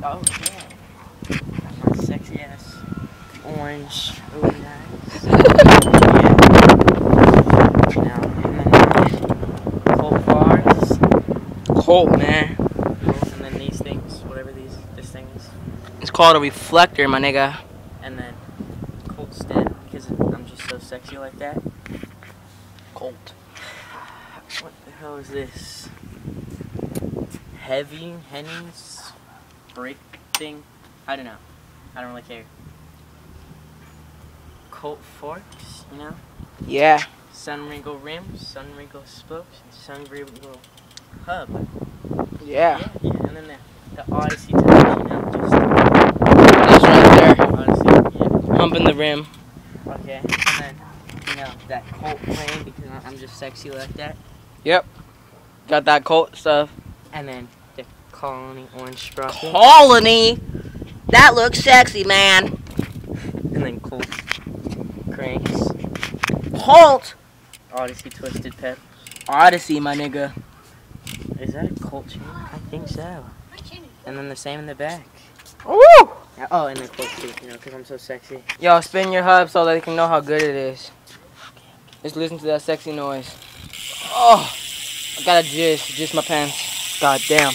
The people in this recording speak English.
Oh, yeah. My sexy ass orange really nice. Now, and then Colt bars. Colt, man. And then these things, whatever this thing is. It's called a reflector, my nigga. And then Colt stem, because I'm just so sexy like that. Colt. What the hell is this? Heavy Henny's brake thing? I don't know. I don't really care. Colt forks, you know? Yeah. Sunwrinkle rims, Sunwrinkle spokes, and Sunwrinkle hub. Yeah. Yeah. And then the Odyssey tires, you know? Just That's right there. Odyssey, yeah. Humping the rim. Okay. And then, you know, that Colt frame, because I'm just sexy like that. Yep. Got that Colt stuff. And then the Colony orange sprocket. Colony? That looks sexy, man. And then Colt cranks. Colt? Odyssey twisted pedals. Odyssey, my nigga. Is that a Colt chain? I think so. And then the same in the back. Woo! Oh, and the Colt too, you know, because I'm so sexy. Yo, spin your hub so they can know how good it is. Just listen to that sexy noise. Oh, I gotta jizz my pants. God damn.